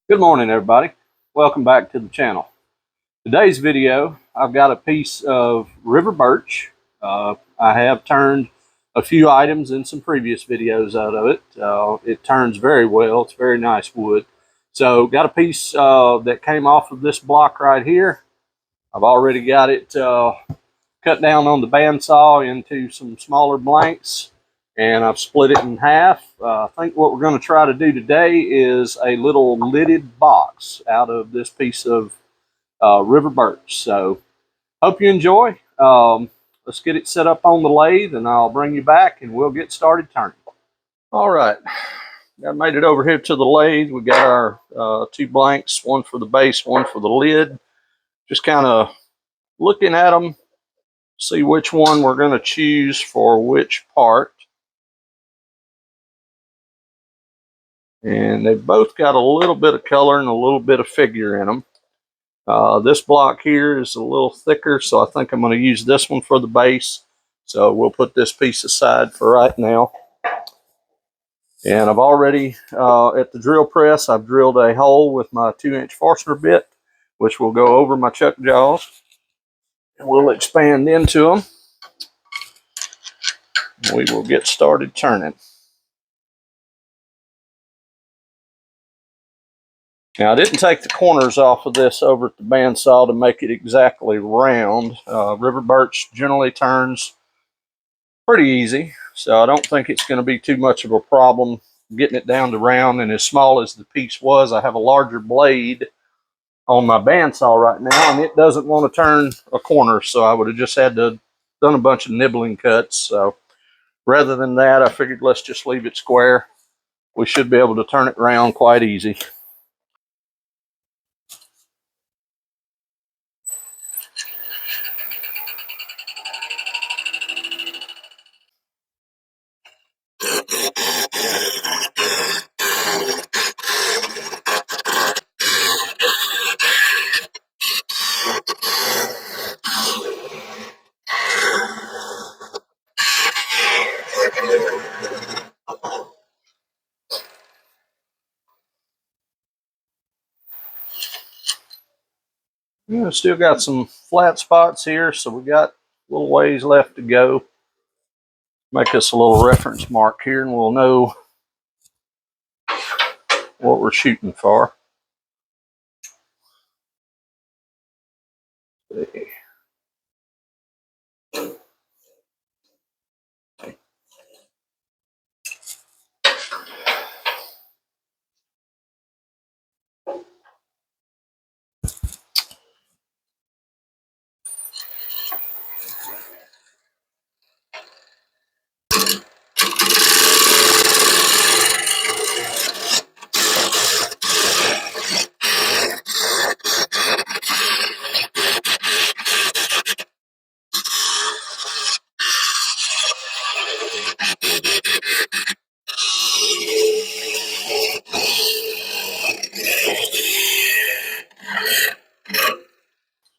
Good morning, everybody. Welcome back to the channel. Today's video, I've got a piece of river birch. I have turned a few items in some previous videos out of it. It turns very well. It's very nice wood. So got a piece that came off of this block right here. I've already got it cut down on the bandsaw into some smaller blanks, and I've split it in half. I think what we're going to try to do today is a little lidded box out of this piece of river birch. So hope you enjoy. Let's get it set up on the lathe, and I'll bring you back and we'll get started turning. All right, I made it over here to the lathe. We got our two blanks, one for the base, one for the lid. Just kind of looking at them, see which one we're going to choose for which part. And they've both got a little bit of color and a little bit of figure in them. This block here is a little thicker, so I think I'm going to use this one for the base. So we'll put this piece aside for right now. And I've already, at the drill press, I've drilled a hole with my 2-inch Forstner bit, which will go over my chuck jaws. And we'll expand into them. We will get started turning. Now, I didn't take the corners off of this over at the bandsaw to make it exactly round. River birch generally turns pretty easy, so I don't think it's going to be too much of a problem getting it down to round. And as small as the piece was, I have a larger blade on my bandsaw right now, and it doesn't want to turn a corner, so I would have just had to done a bunch of nibbling cuts. So rather than that, I figured let's just leave it square. We should be able to turn it round quite easy. Still got some flat spots here, so we got a little ways left to go. Make us a little reference mark here, and we'll know what we're shooting for.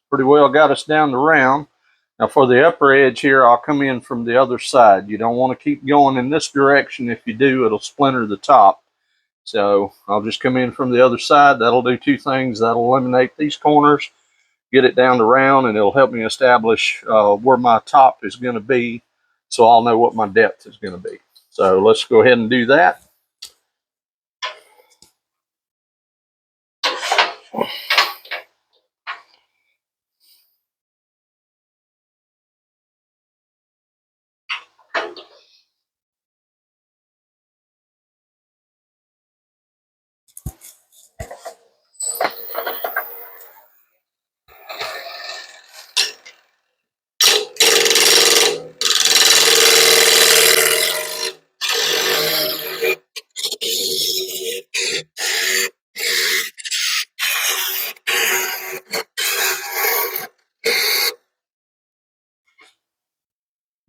Pretty well got us down the round. Now for the upper edge here, I'll come in from the other side. You don't want to keep going in this direction. If you do, it'll splinter the top. So I'll just come in from the other side. That'll do two things. That'll eliminate these corners, get it down to round, and it'll help me establish where my top is going to be, so I'll know what my depth is going to be. So let's go ahead and do that.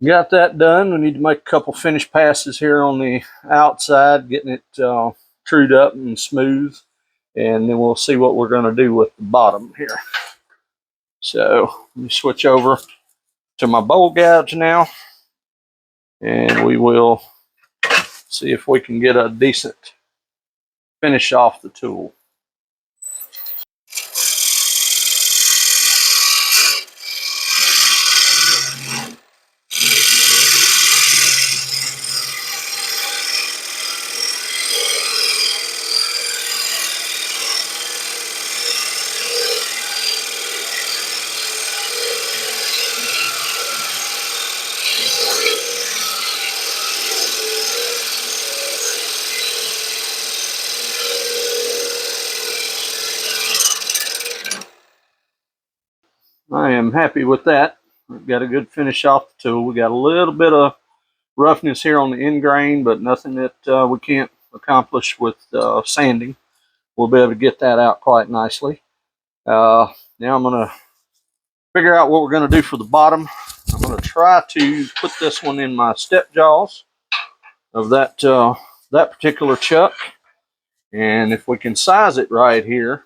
Got that done. We need to make a couple finish passes here on the outside, getting it trued up and smooth, and then we'll see what we're going to do with the bottom here. So let me switch over to my bowl gouge now, and we will see if we can get a decent finish off the tool. I'm happy with that. We've got a good finish off the tool. We got a little bit of roughness here on the end grain, but nothing that we can't accomplish with sanding. We'll be able to get that out quite nicely. Now I'm going to figure out what we're going to do for the bottom. I'm going to try to put this one in my step jaws of that that particular chuck, and if we can size it right here,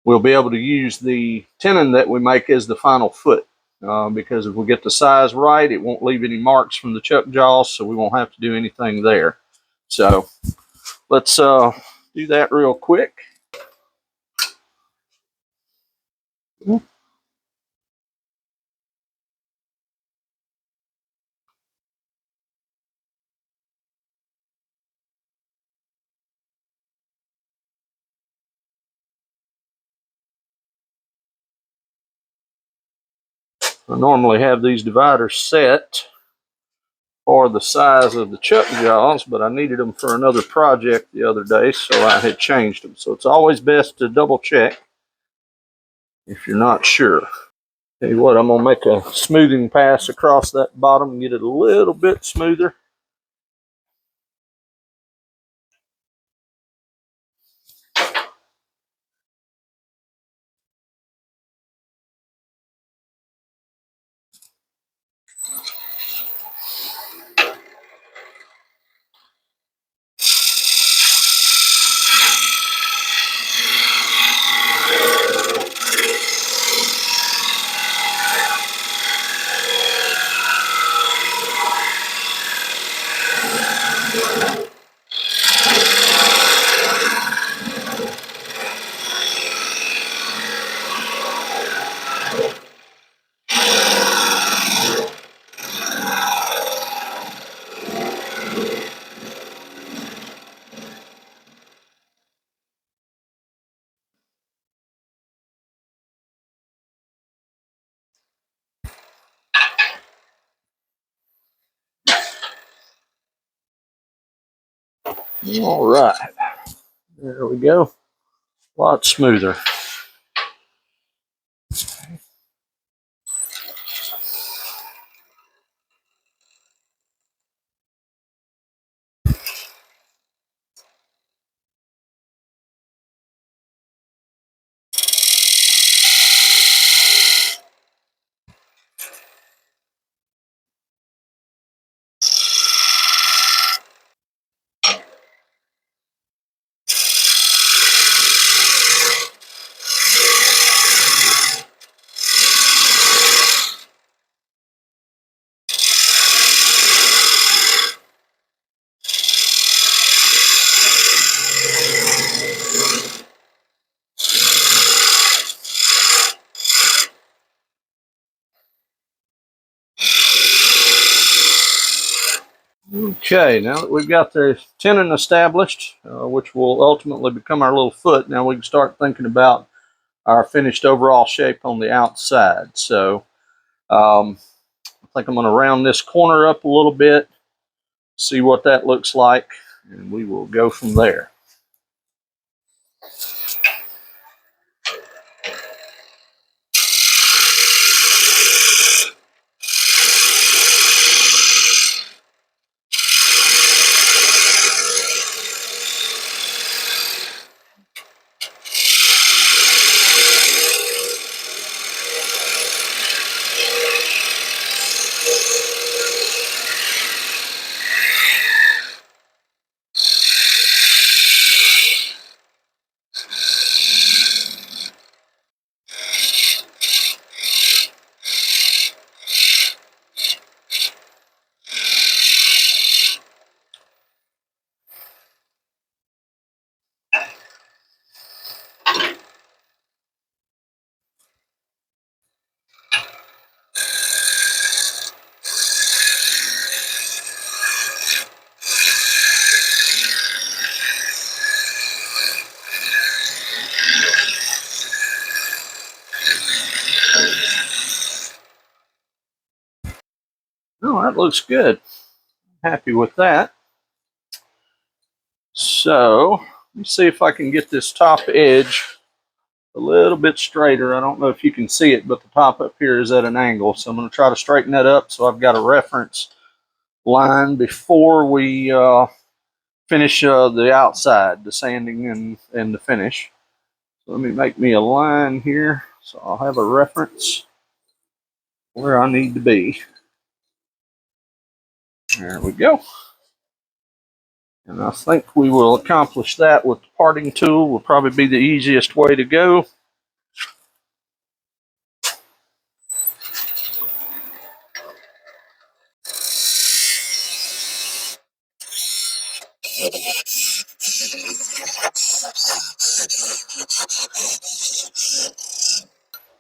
we'll be able to use the tenon that we make as the final foot. Because if we get the size right, it won't leave any marks from the chuck jaws, so we won't have to do anything there. So let's do that real quick. I normally have these dividers set for the size of the chuck jaws, but I needed them for another project the other day, so I had changed them. So it's always best to double check if you're not sure. Tell you what, I'm going to make a smoothing pass across that bottom and get it a little bit smoother. All right, there we go. A lot smoother. Okay, now that we've got the tenon established, which will ultimately become our little foot, now we can start thinking about our finished overall shape on the outside. So I think I'm going to round this corner up a little bit, see what that looks like, and we will go from there. Oh, that looks good. Happy with that. So let me see if I can get this top edge a little bit straighter. I don't know if you can see it, but the top up here is at an angle. So I'm going to try to straighten that up so I've got a reference line before we finish the outside, the sanding and the finish. So let me make me a line here so I'll have a reference where I need to be. There we go. And I think we will accomplish that with the parting tool. Will probably be the easiest way to go.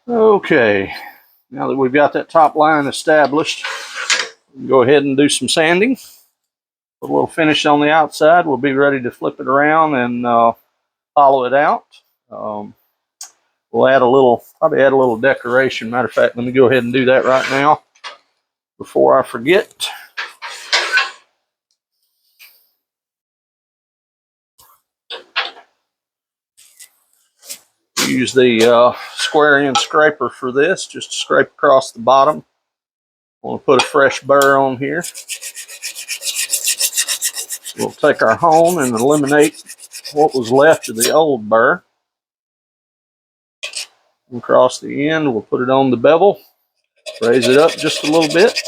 Okay, now that we've got that top line established, we'll go ahead and do some sanding. Put a little finish on the outside. We'll be ready to flip it around and hollow it out. We'll add a little, probably add a little decoration. Matter of fact, let me go ahead and do that right now before I forget. Use the square end scraper for this, just to scrape across the bottom. I want to put a fresh burr on here. We'll take our hone and eliminate what was left of the old burr. Across the end, we'll put it on the bevel, raise it up just a little bit.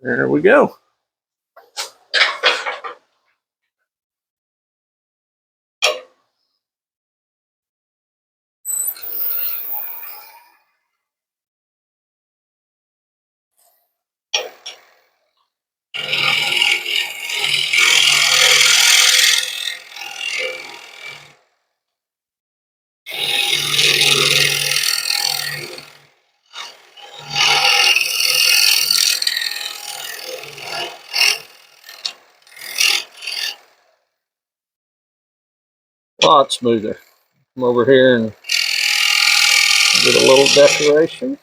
There we go. A lot smoother. Come over here and get a little decoration.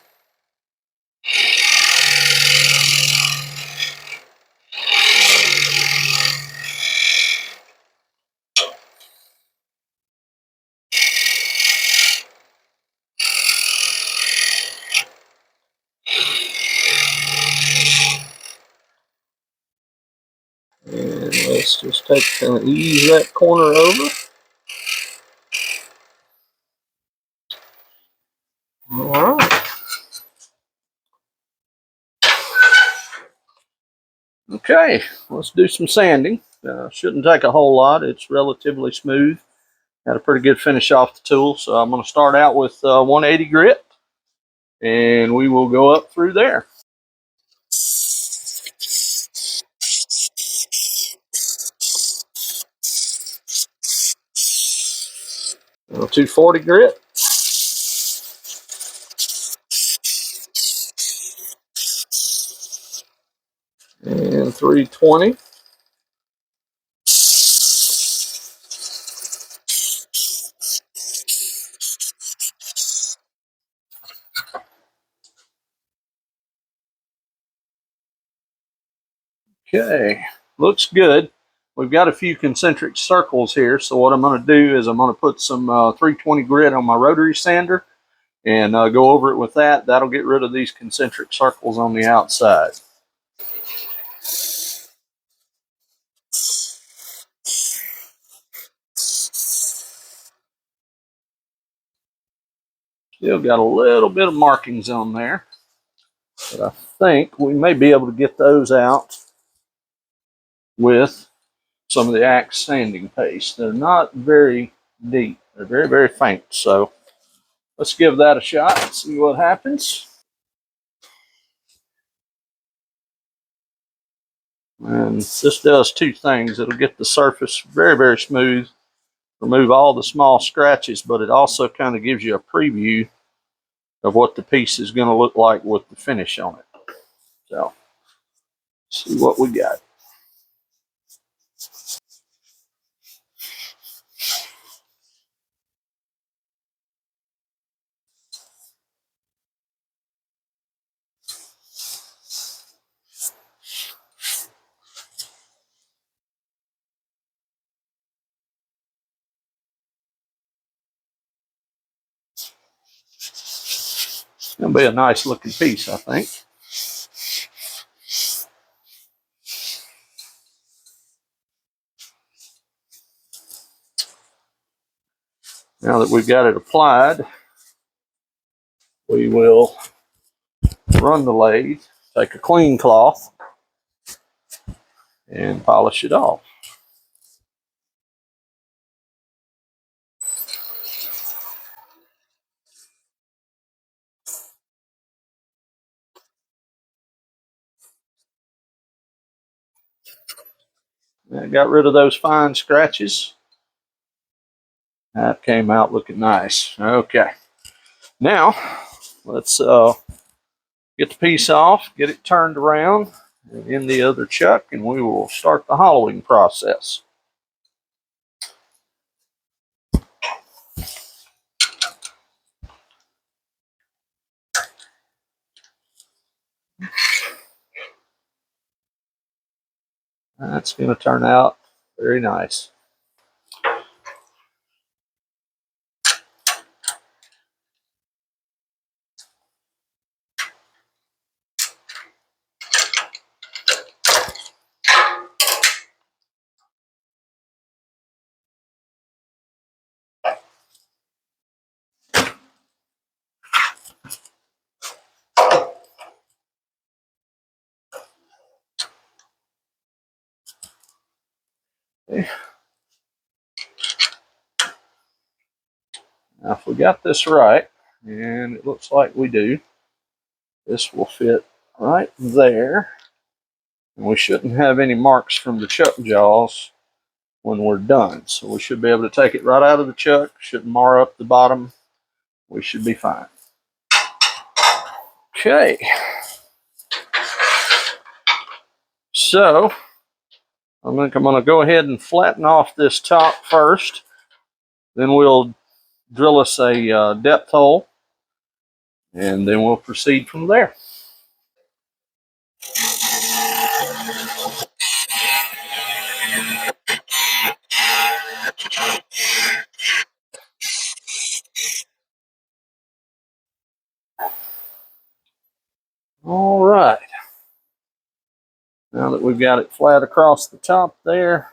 And let's just kind of ease that corner over. All right. Okay, let's do some sanding. Shouldn't take a whole lot. It's relatively smooth. Got a pretty good finish off the tool. So I'm going to start out with 180 grit, and we will go up through there. 240 grit. And 320. Okay, looks good. We've got a few concentric circles here, so what I'm going to do is I'm going to put some 320 grit on my rotary sander and go over it with that. That'll get rid of these concentric circles on the outside. Still got a little bit of markings on there, but I think we may be able to get those out with some of the Axe sanding paste. They're not very deep. They're very, very faint. So let's give that a shot and see what happens. And this does two things. It'll get the surface very, very smooth, remove all the small scratches, but it also kind of gives you a preview of what the piece is going to look like with the finish on it. So, see what we got. It'll be a nice looking piece, I think. Now that we've got it applied, we will run the lathe, take a clean cloth, and polish it off. I got rid of those fine scratches. That came out looking nice. Okay. Now, let's get the piece off, get it turned around in the other chuck, and we will start the hollowing process. That's going to turn out very nice. Okay. Now, if we got this right, and it looks like we do, this will fit right there. And we shouldn't have any marks from the chuck jaws when we're done. So we should be able to take it right out of the chuck, shouldn't mar up the bottom. We should be fine. Okay. So I think I'm going to go ahead and flatten off this top first. Then we'll drill us a depth hole, and then we'll proceed from there. All right. Now that we've got it flat across the top there,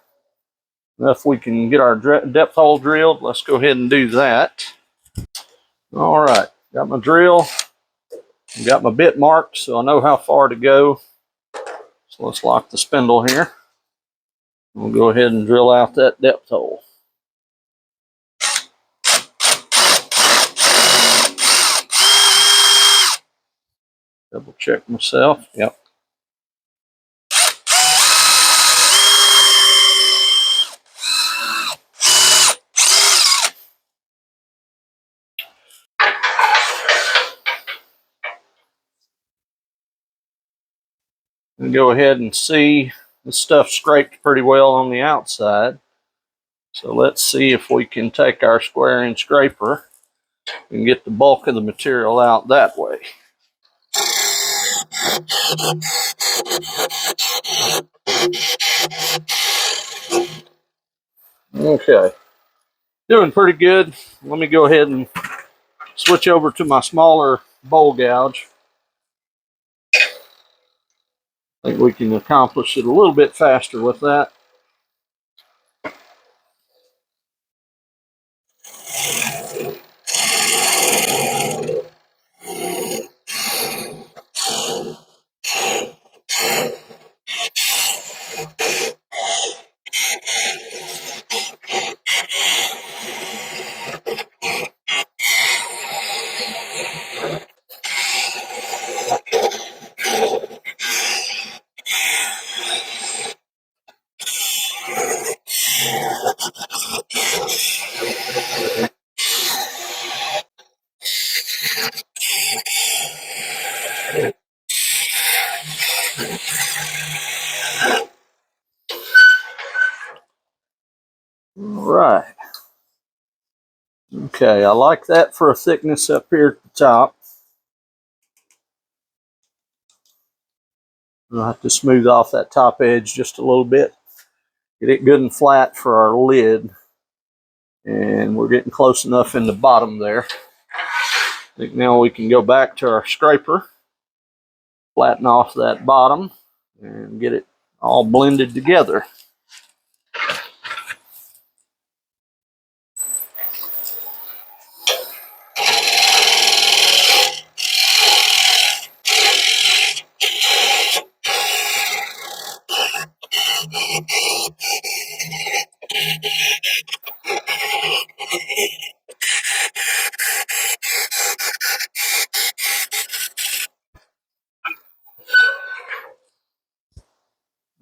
if we can get our depth hole drilled, let's go ahead and do that. All right. Got my drill. Got my bit marked, so I know how far to go. So let's lock the spindle here. We'll go ahead and drill out that depth hole. Double check myself. Yep. And go ahead and see the stuff scraped pretty well on the outside. So let's see if we can take our square inch scraper and get the bulk of the material out that way. Okay, doing pretty good. Let me go ahead and switch over to my smaller bowl gouge. I think we can accomplish it a little bit faster with that. All right. Okay, I like that for a thickness up here at the top. I'll have to smooth off that top edge just a little bit. Get it good and flat for our lid. And we're getting close enough in the bottom there. I think now we can go back to our scraper, flatten off that bottom, and get it all blended together.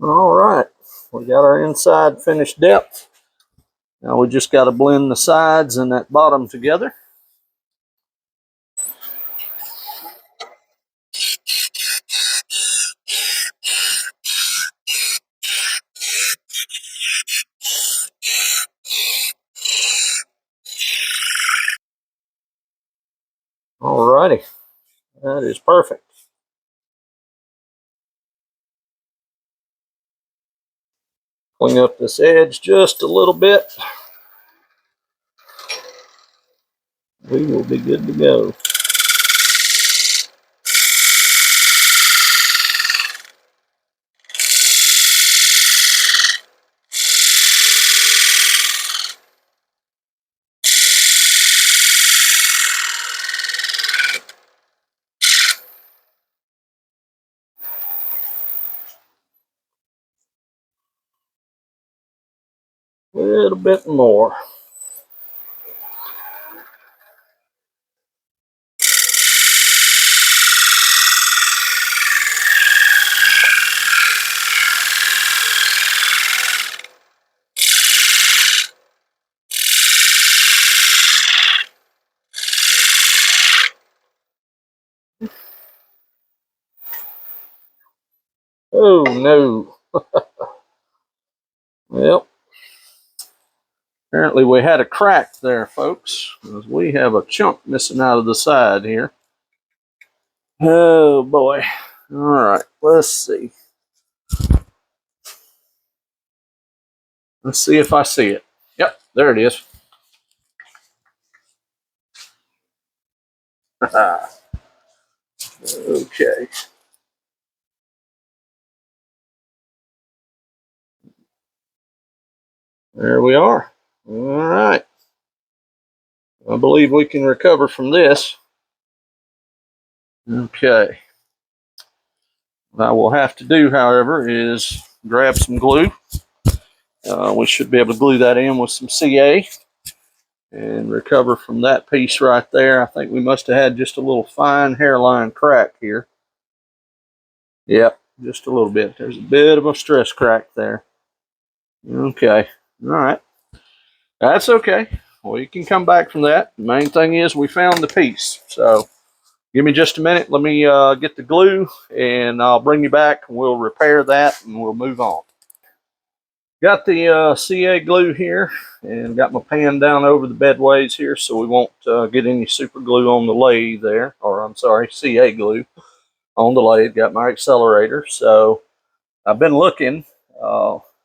All right, we got our inside finished depth. Now we just got to blend the sides and that bottom together. All righty, that is perfect. Clean up this edge just a little bit. We will be good to go. A little bit more. Oh no. Well, apparently we had a crack there, folks. We have a chunk missing out of the side here. Oh boy. All right, let's see. Let's see if I see it. Yep, there it is. Okay. There we are. All right. I believe we can recover from this. Okay. What I will have to do, however, is grab some glue. We should be able to glue that in with some CA and recover from that piece right there. I think we must have had just a little fine hairline crack here. Yep, just a little bit. There's a bit of a stress crack there. Okay. All right. That's okay. We can come back from that. The main thing is we found the piece. So give me just a minute. Let me get the glue and I'll bring you back and we'll repair that and we'll move on. Got the CA glue here and got my pan down over the bedways here so we won't get any super glue on the lathe there, or I'm sorry, CA glue on the lathe. Got my accelerator. So I've been looking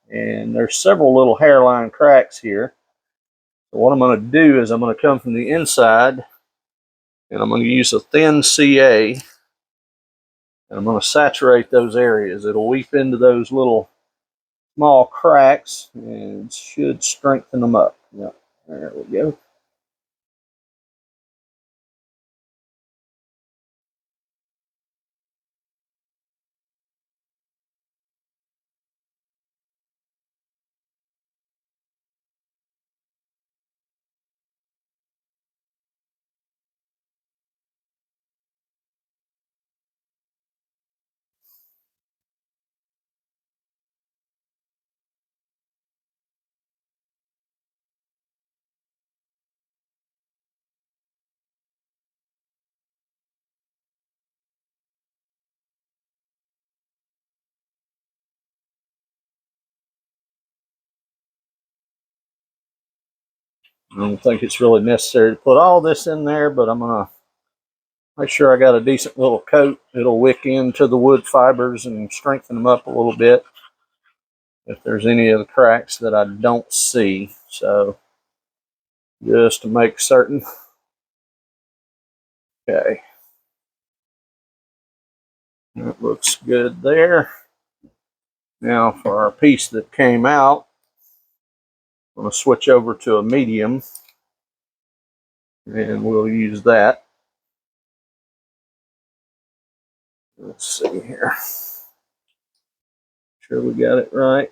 and there's several little hairline cracks here. So what I'm going to do is I'm going to come from the inside and I'm going to use a thin CA and I'm going to saturate those areas. It'll weep into those little small cracks and should strengthen them up. Yep, there we go. I don't think it's really necessary to put all this in there, but I'm going to make sure I got a decent little coat. It'll wick into the wood fibers and strengthen them up a little bit if there's any of the cracks that I don't see. So just to make certain. Okay. That looks good there. Now for our piece that came out, I'm going to switch over to a medium and we'll use that. Let's see here. Sure we got it right.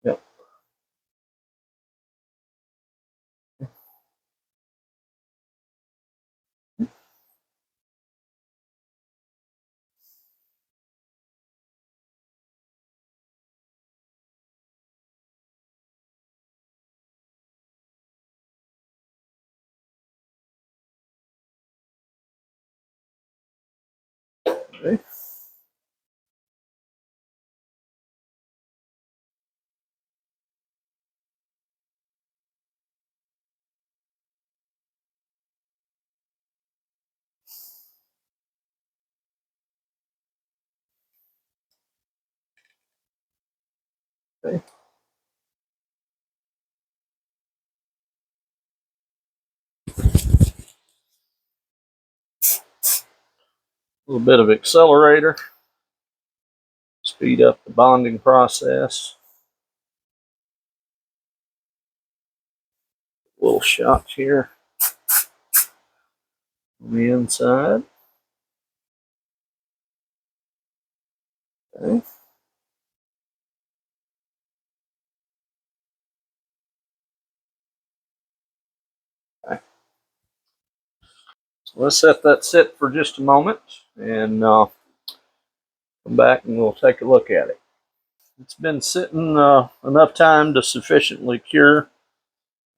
Yep. Okay. Okay. A little bit of accelerator, speed up the bonding process. Little shots here on the inside. Okay. Okay. So let's let that sit for just a moment and come back and we'll take a look at it. It's been sitting enough time to sufficiently cure.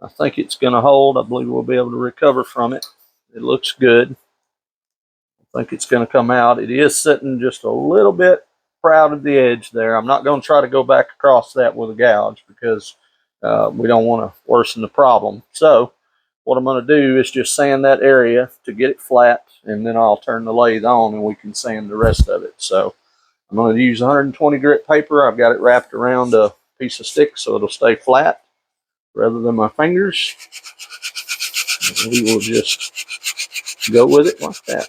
I think it's going to hold. I believe we'll be able to recover from it. It looks good. I think it's going to come out. It is sitting just a little bit proud of the edge there. I'm not going to try to go back across that with a gouge because we don't want to worsen the problem. So what I'm going to do is just sand that area to get it flat, and then I'll turn the lathe on and we can sand the rest of it. So I'm going to use 120 grit paper. I've got it wrapped around a piece of stick so it'll stay flat rather than my fingers. And we will just go with it like that.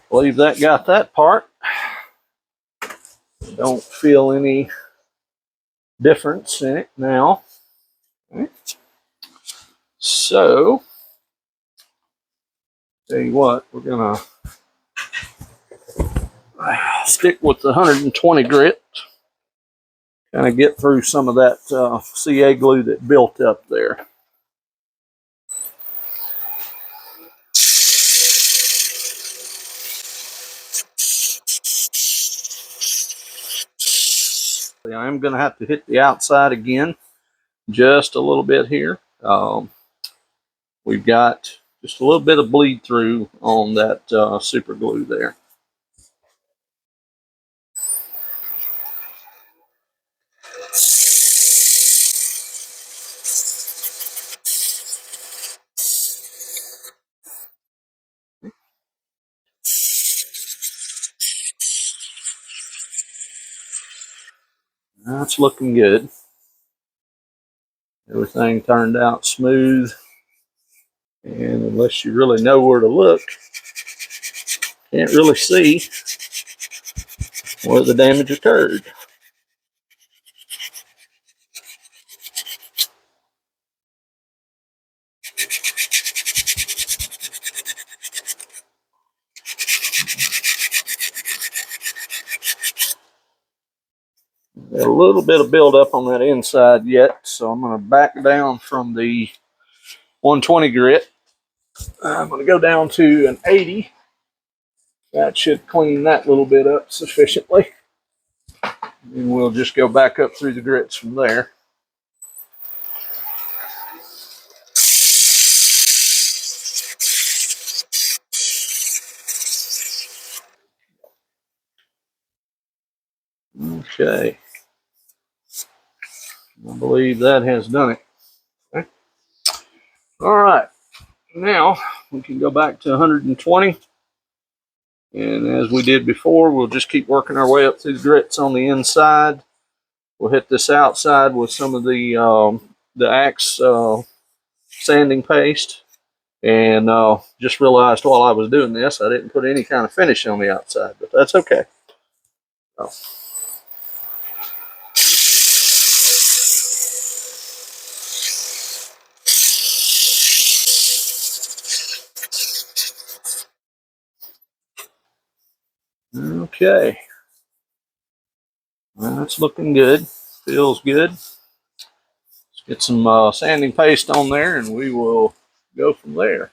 Believe that got that part. Don't feel any difference in it now. Okay. So, tell you what, we're gonna stick with the 120 grit. Kind of get through some of that CA glue that built up there. I am going to have to hit the outside again just a little bit here. We've got just a little bit of bleed through on that super glue there. That's looking good. Everything turned out smooth. And unless you really know where to look, can't really see where the damage occurred. Got a little bit of buildup on that inside yet, so I'm going to back down from the 120 grit. I'm going to go down to an 80. That should clean that little bit up sufficiently. And we'll just go back up through the grits from there. Okay. I believe that has done it. Okay. All right. Now we can go back to 120 And as we did before, we'll just keep working our way up through the grits on the inside. We'll hit this outside with some of the Axe sanding paste. And just realized while I was doing this, I didn't put any kind of finish on the outside, but that's okay. So. Okay. Well, that's looking good. Feels good. Let's get some sanding paste on there and we will go from there.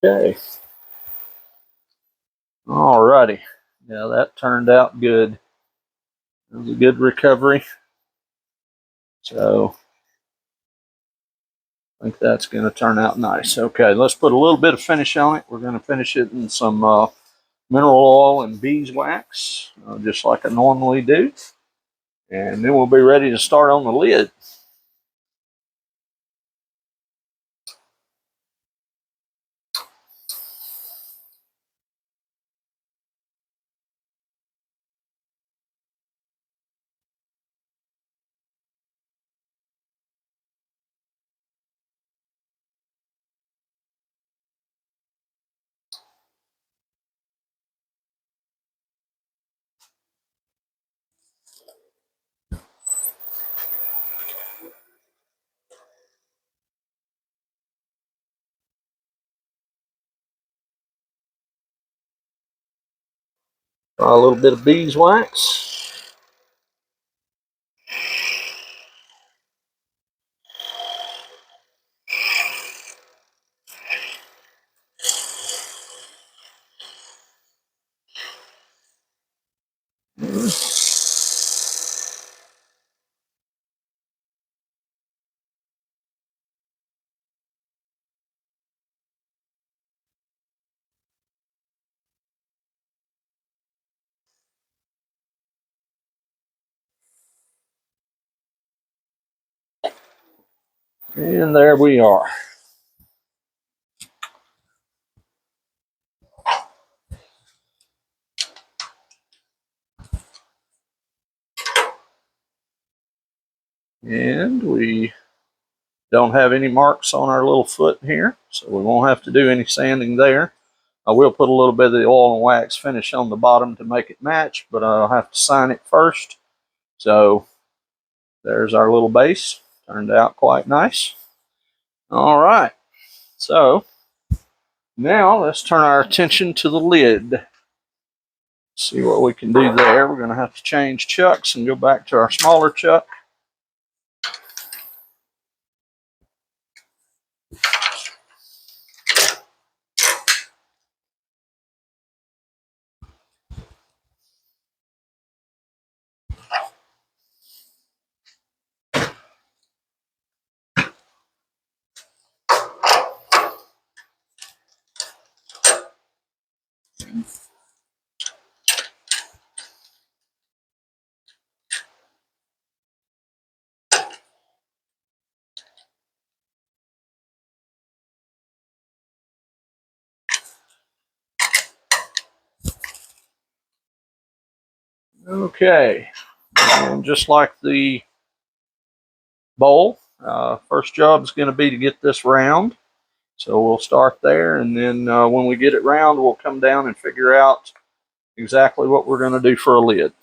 Okay. Alrighty. Yeah, that turned out good. It was a good recovery. So I think that's going to turn out nice. Okay, let's put a little bit of finish on it. We're going to finish it in some mineral oil and beeswax, just like I normally do. And then we'll be ready to start on the lid. Try a little bit of beeswax. And there we are. And we don't have any marks on our little foot here, so we won't have to do any sanding there. I will put a little bit of the oil and wax finish on the bottom to make it match, but I'll have to sign it first. So there's our little base. Turned out quite nice. All right, so now let's turn our attention to the lid. See what we can do there. We're going to have to change chucks and go back to our smaller chuck. Okay, and just like the bowl, first job is going to be to get this round. So we'll start there, and then when we get it round, we'll come down and figure out exactly what we're going to do for a lid.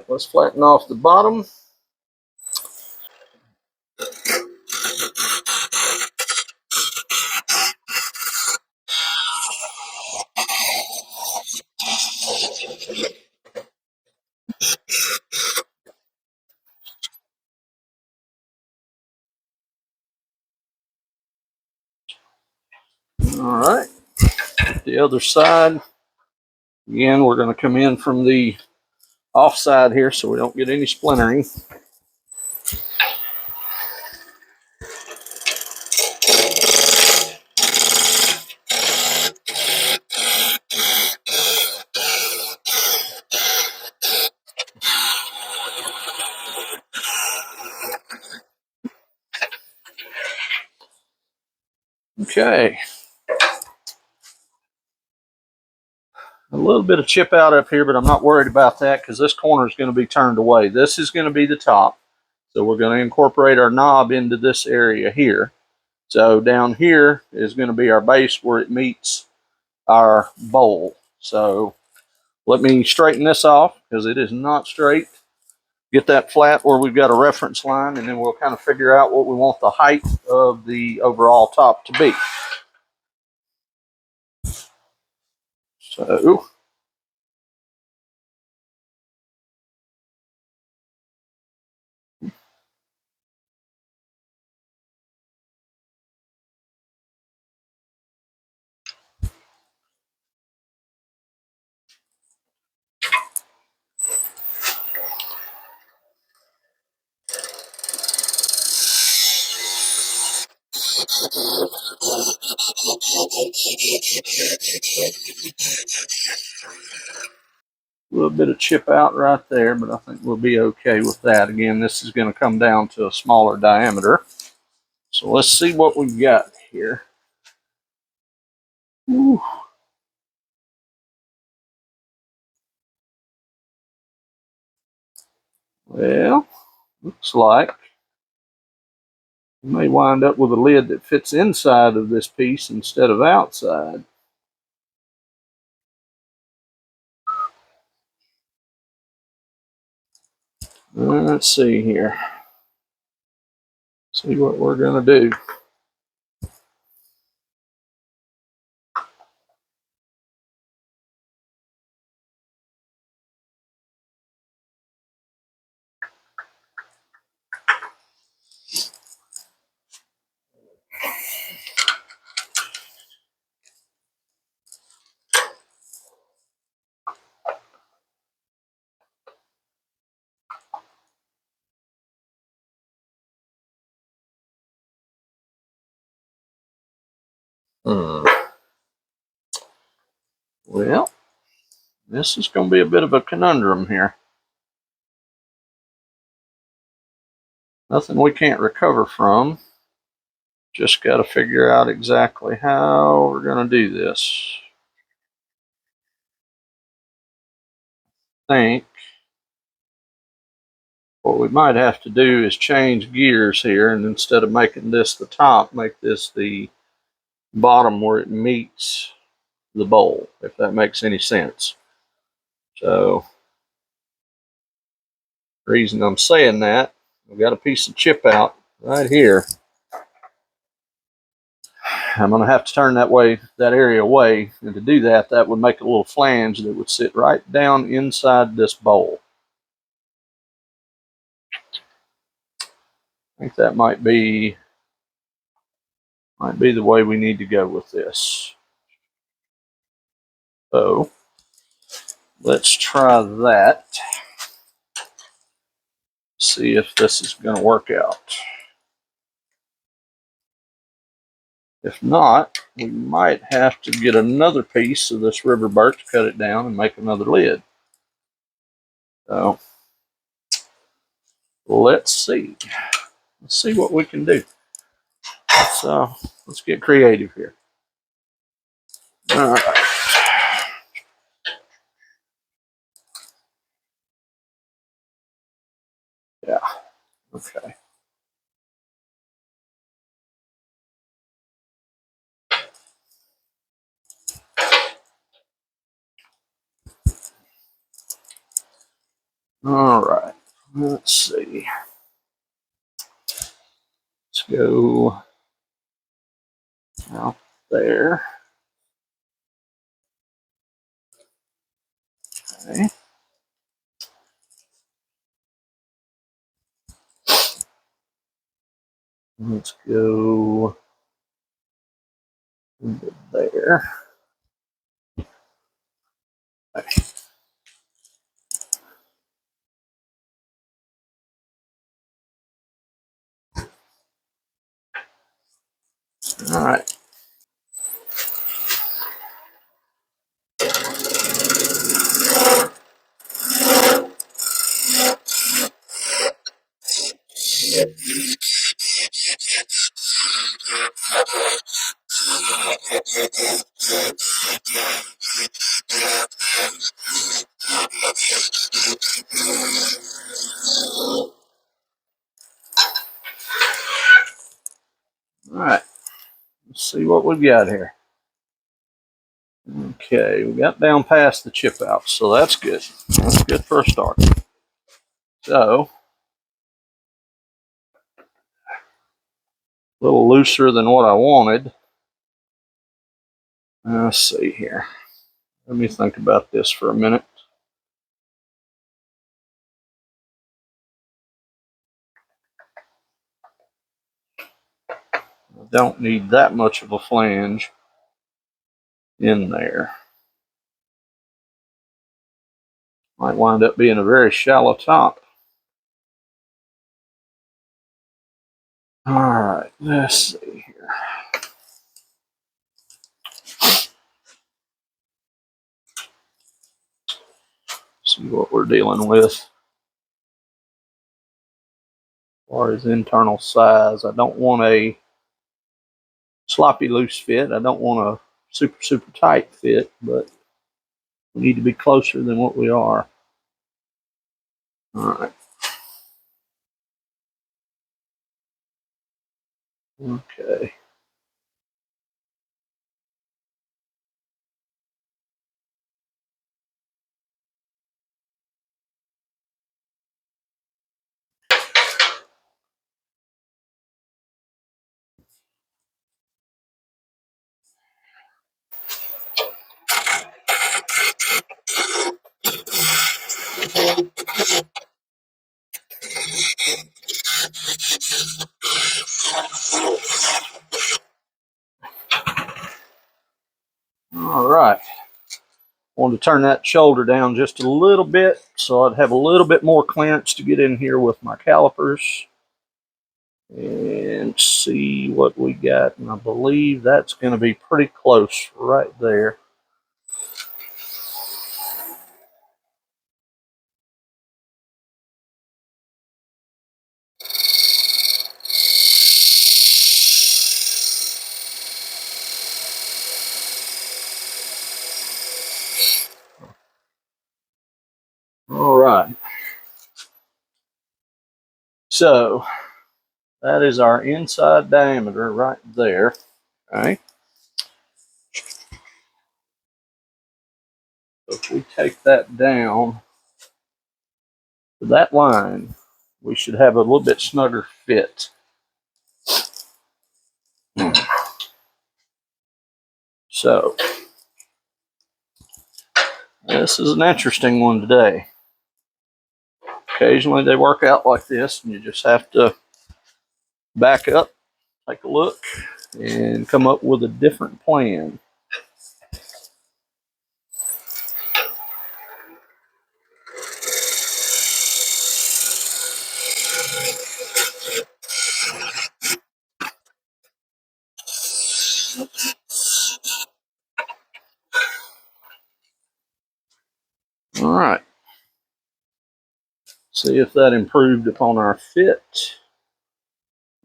Let's flatten off the bottom. All right, the other side. Again, we're going to come in from the off side here so we don't get any splintering. Okay. A little bit of chip out up here, but I'm not worried about that because this corner is going to be turned away. This is going to be the top. So we're going to incorporate our knob into this area here. So down here is going to be our base where it meets our bowl. So let me straighten this off because it is not straight. Get that flat where we've got a reference line, and then we'll kind of figure out what we want the height of the overall top to be. So a little bit of chip out right there, but I think we'll be okay with that. Again, this is going to come down to a smaller diameter. So let's see what we've got here. Ooh. Well, looks like we may wind up with a lid that fits inside of this piece instead of outside. Let's see here. See what we're going to do. Well, this is going to be a bit of a conundrum here. Nothing we can't recover from. Just got to figure out exactly how we're going to do this. I think what we might have to do is change gears here, and instead of making this the top, make this the bottom where it meets the bowl, if that makes any sense. So, the reason I'm saying that, I've got a piece of chip out right here. I'm going to have to turn that area away, and to do that, that would make a little flange that would sit right down inside this bowl. I think that might be the way we need to go with this. So let's try that. See if this is going to work out. If not, we might have to get another piece of this river birch, cut it down, and make another lid. So let's see. Let's see what we can do. Let's get creative here. All right. Yeah. Okay. All right. Let's see. Let's go out there. Okay. Let's go there. Okay. All right. All right. Let's see what we've got here. Okay, we got down past the chip out, so that's good. That's good for a start. So, a little looser than what I wanted. Let's see here. Let me think about this for a minute. I don't need that much of a flange in there. Might wind up being a very shallow top. All right, let's see here. See what we're dealing with as far as internal size. I don't want a sloppy loose fit. I don't want a super tight fit, but we need to be closer than what we are. All right. Okay. All right. Wanted to turn that shoulder down just a little bit so I'd have a little bit more clearance to get in here with my calipers and see what we got. And I believe that's going to be pretty close right there. All right. So that is our inside diameter right there. Okay. So if we take that down to that line, we should have a little bit snugger fit. So this is an interesting one today. Occasionally they work out like this, and you just have to back up, take a look, and come up with a different plan. All right. See if that improved upon our fit.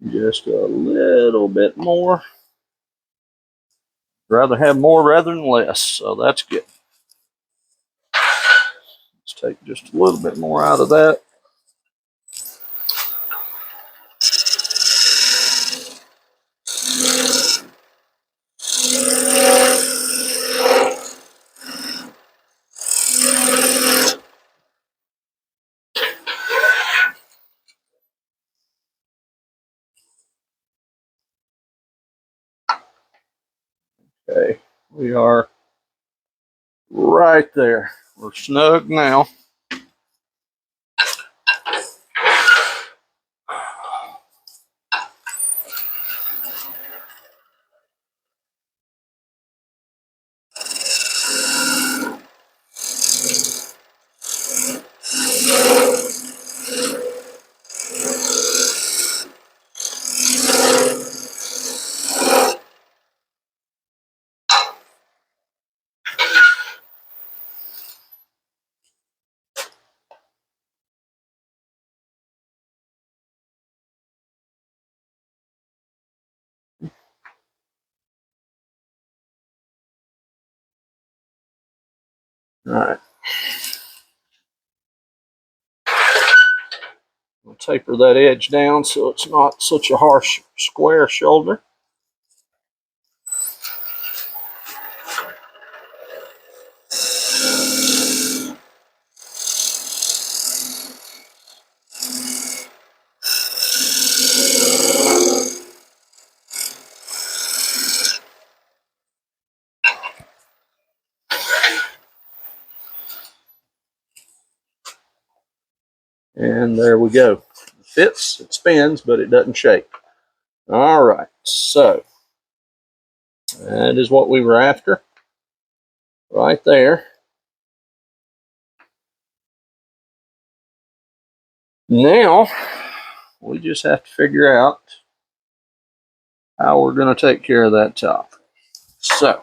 Just a little bit more. Rather have more rather than less, so that's good. Let's take just a little bit more out of that. Okay, we are right there. We're snug now. All right. We'll taper that edge down so it's not such a harsh square shoulder. And there we go. It fits, it spins, but it doesn't shake. All right, so that is what we were after right there. Now, we just have to figure out how we're going to take care of that top. So,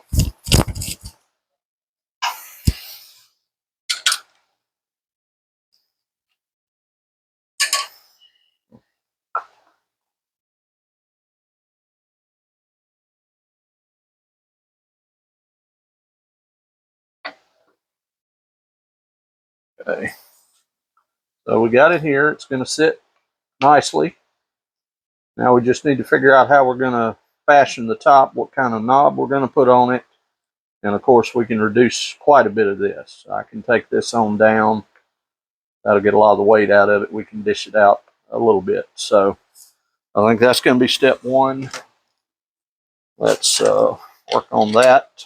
okay. So we got it here. It's going to sit nicely. Now we just need to figure out how we're going to fashion the top, what kind of knob we're going to put on it. And of course, we can reduce quite a bit of this. I can take this on down. That'll get a lot of the weight out of it. We can dish it out a little bit. So I think that's going to be step one. Let's work on that.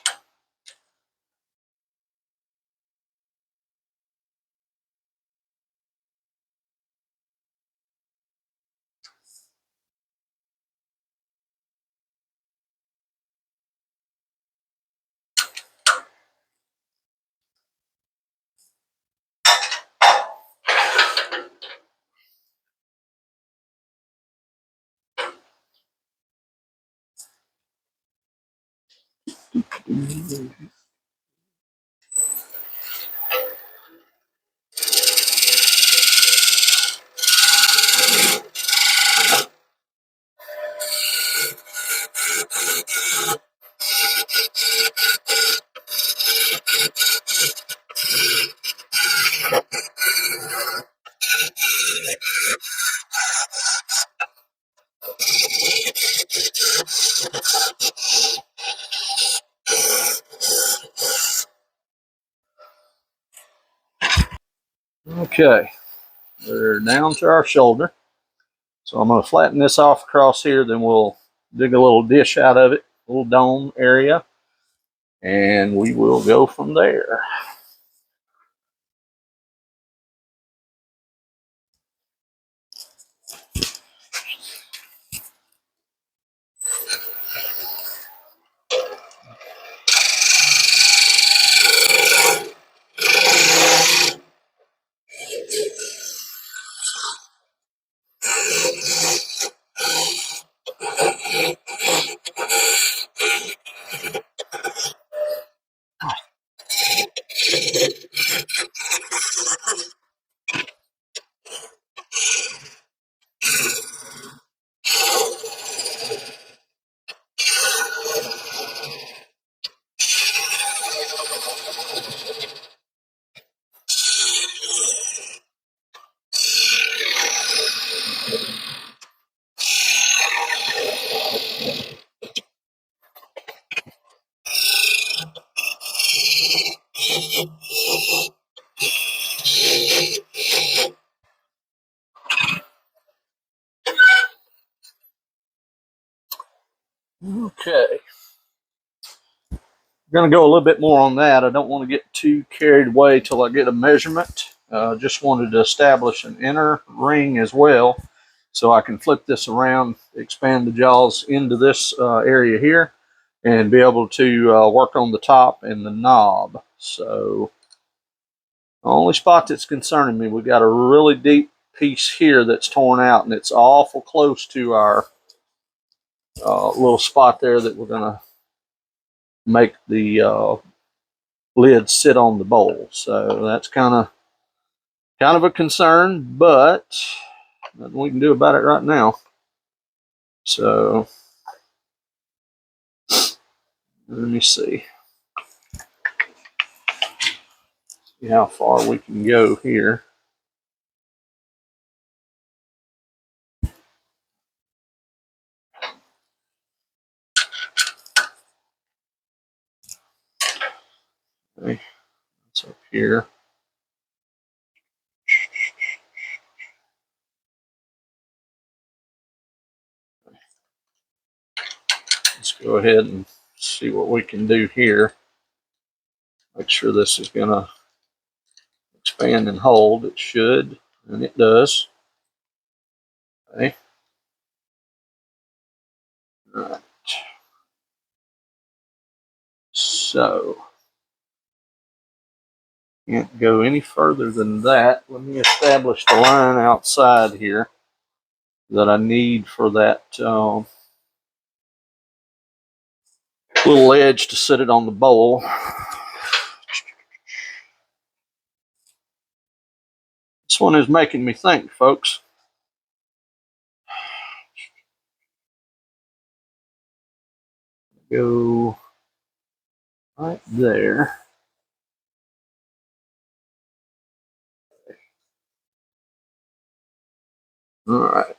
Okay, we're down to our shoulder. So I'm going to flatten this off across here. Then we'll dig a little dish out of it, a little dome area, and we will go from there. Okay. I'm going to go a little bit more on that. I don't want to get too carried away till I get a measurement. Just wanted to establish an inner ring as well, so I can flip this around, expand the jaws into this area here, and be able to work on the top and the knob. So the only spot that's concerning me, we've got a really deep piece here that's torn out, and it's awful close to our little spot there that we're going to make the lid sit on the bowl. So that's kind of a concern, but nothing we can do about it right now. So let me see how far we can go here. Okay, it's up here. Let's go ahead and see what we can do here. Make sure this is going to expand and hold. It should, and it does. Okay. All right. So can't go any further than that. Let me establish the line outside here that I need for that little edge to sit it on the bowl. This one is making me think, folks. Go right there. All right.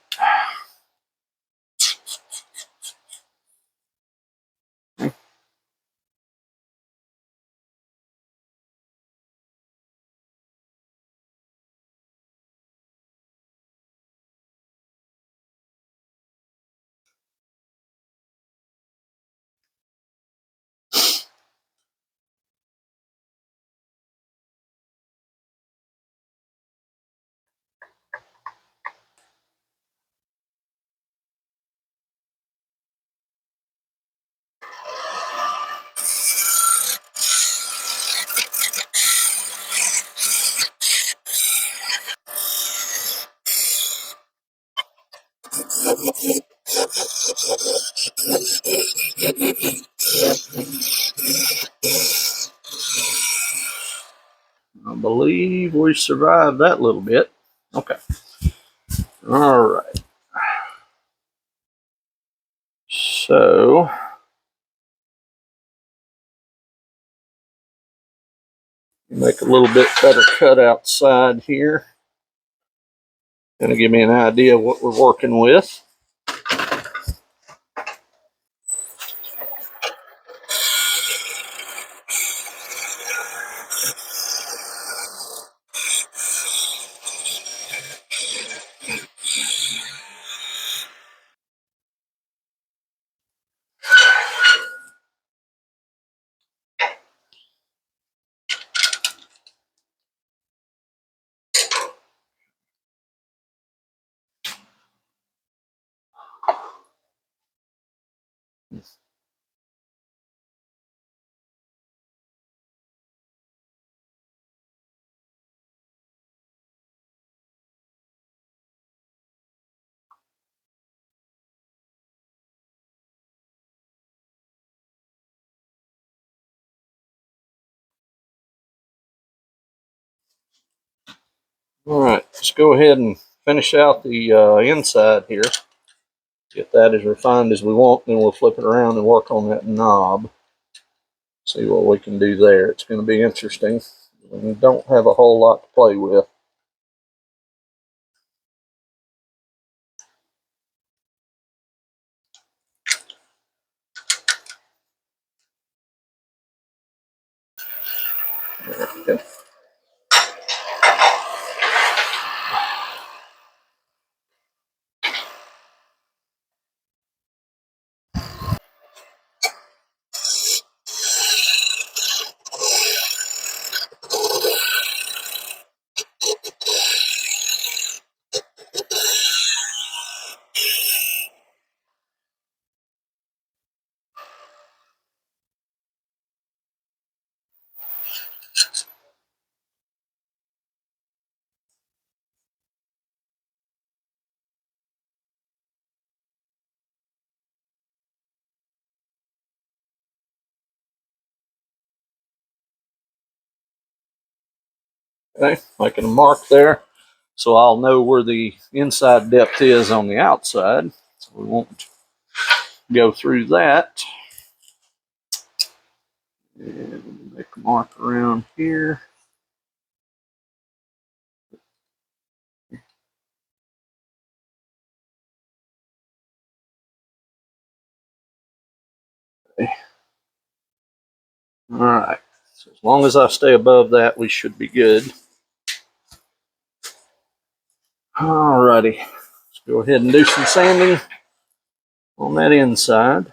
I believe we survived that little bit. Okay. All right. So make a little bit better cut outside here. Gonna give me an idea of what we're working with. All right, let's go ahead and finish out the inside here. Get that as refined as we want, then we'll flip it around and work on that knob. See what we can do there. It's going to be interesting. We don't have a whole lot to play with. Okay. Okay, making a mark there so I'll know where the inside depth is on the outside. So we won't go through that. And make a mark around here. Okay. All right. So as long as I stay above that, we should be good. All righty. Let's go ahead and do some sanding on that inside.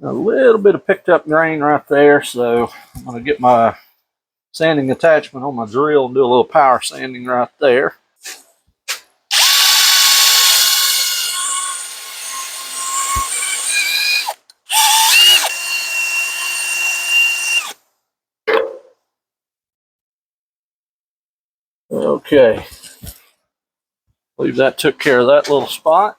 A little bit of picked up grain right there, so I'm going to get my sanding attachment on my drill and do a little power sanding right there. Okay, believe that took care of that little spot.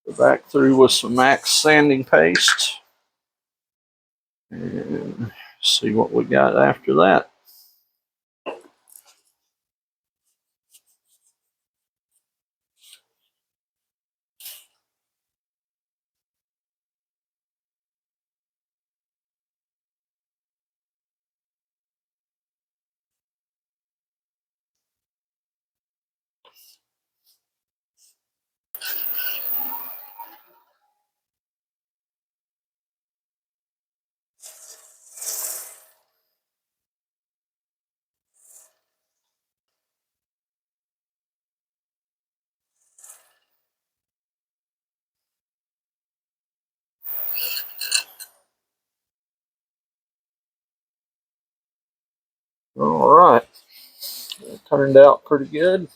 Go back through with some Max sanding paste and see what we got after that. All right, it turned out pretty good.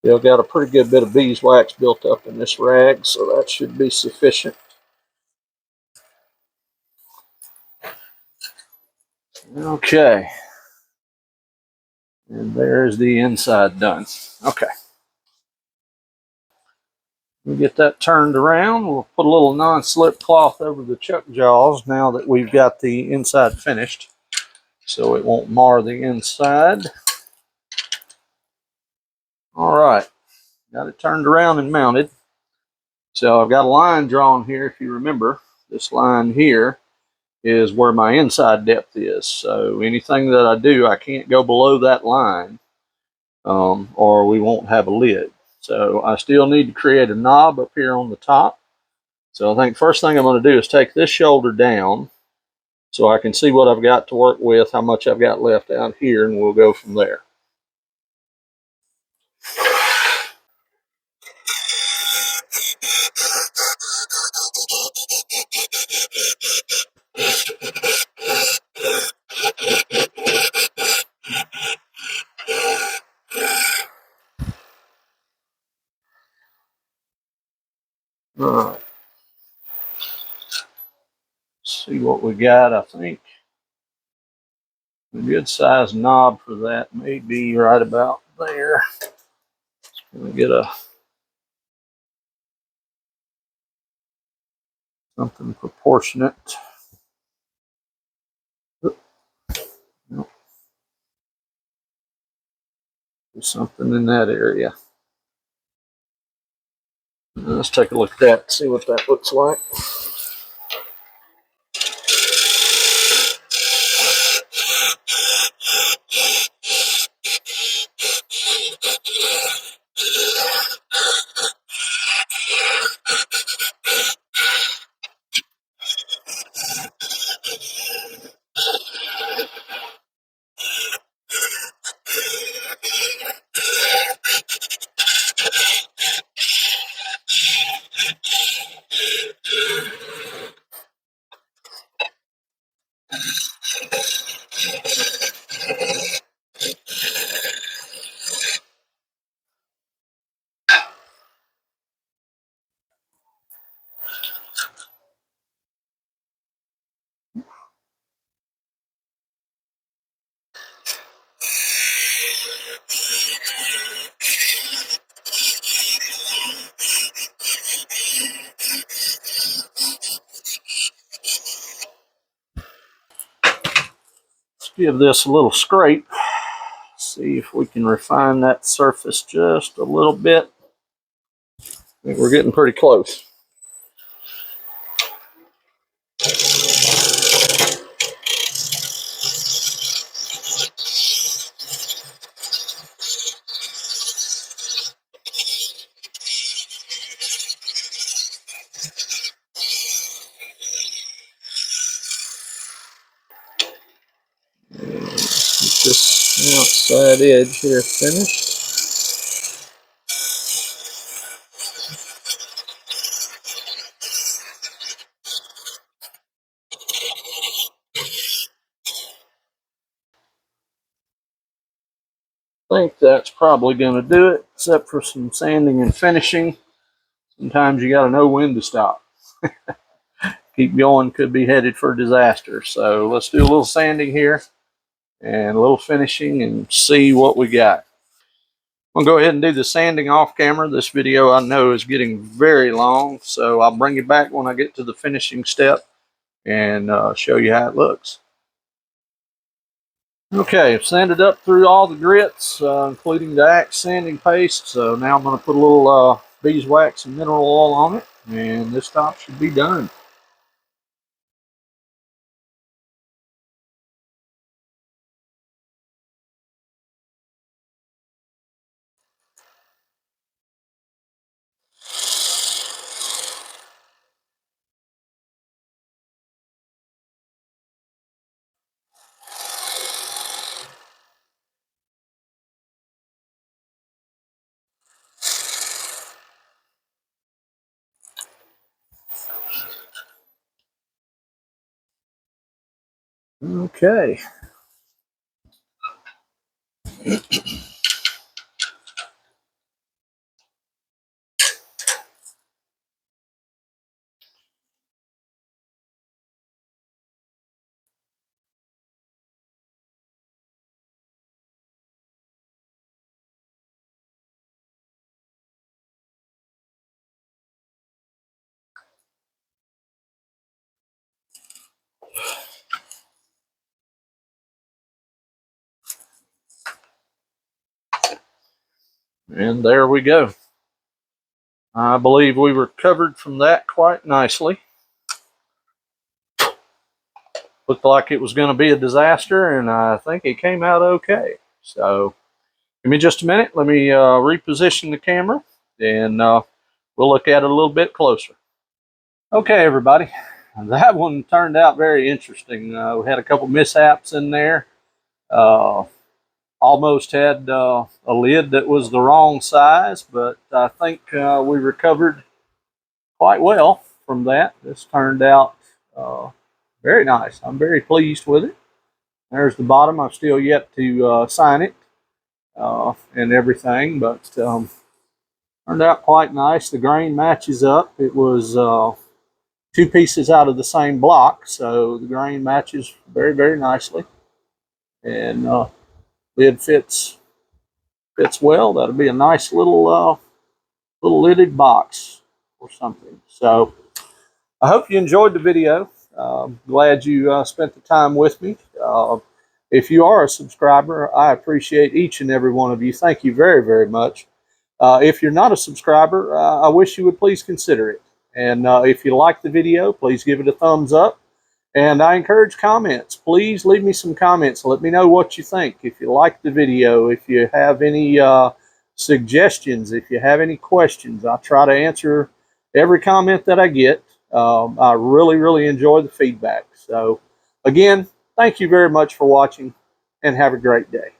Still got a pretty good bit of beeswax built up in this rag, so that should be sufficient. Okay, and there's the inside done. Okay, we get that turned around. We'll put a little non-slip cloth over the chuck jaws now that we've got the inside finished, so it won't mar the inside. All right, got it turned around and mounted. So I've got a line drawn here, if you remember. This line here is where my inside depth is. So anything that I do, I can't go below that line or we won't have a lid. So I still need to create a knob up here on the top. So I think first thing I'm going to do is take this shoulder down so I can see what I've got to work with, how much I've got left out here, and we'll go from there. All right. See what we got. I think a good size knob for that may be right about there. Gonna get something proportionate. Nope. Do something in that area. Let's take a look at that, see what that looks like. give this a little scrape. See if we can refine that surface just a little bit. I think we're getting pretty close. Get this outside edge here finished. I think that's probably going to do it, except for some sanding and finishing. Sometimes you got to know when to stop. Keep going, could be headed for disaster. So let's do a little sanding here and a little finishing and see what we got. I'm going to go ahead and do the sanding off camera. This video I know is getting very long, so I'll bring you back when I get to the finishing step and show you how it looks. Okay, I've sanded up through all the grits, including the Axe sanding paste. So now I'm going to put a little beeswax and mineral oil on it, and this top should be done. Okay. And there we go. I believe we recovered from that quite nicely. Looked like it was going to be a disaster, and I think it came out okay. So give me just a minute. Let me reposition the camera, and we'll look at it a little bit closer. Okay, everybody. That one turned out very interesting. We had a couple mishaps in there. Almost had a lid that was the wrong size, but I think we recovered quite well from that. This turned out very nice. I'm very pleased with it. There's the bottom. I've still yet to sign it and everything, but turned out quite nice. The grain matches up. It was two pieces out of the same block, so the grain matches very, very nicely. And lid fits well. That'll be a nice little lidded box or something. So I hope you enjoyed the video. Glad you spent the time with me. If you are a subscriber, I appreciate each and every one of you. Thank you very, very much. If you're not a subscriber, I wish you would please consider it. And if you like the video, please give it a thumbs up. And I encourage comments. Please leave me some comments. Let me know what you think. If you like the video, if you have any suggestions, if you have any questions, I try to answer every comment that I get. I really, really enjoy the feedback. So again, thank you very much for watching, and have a great day.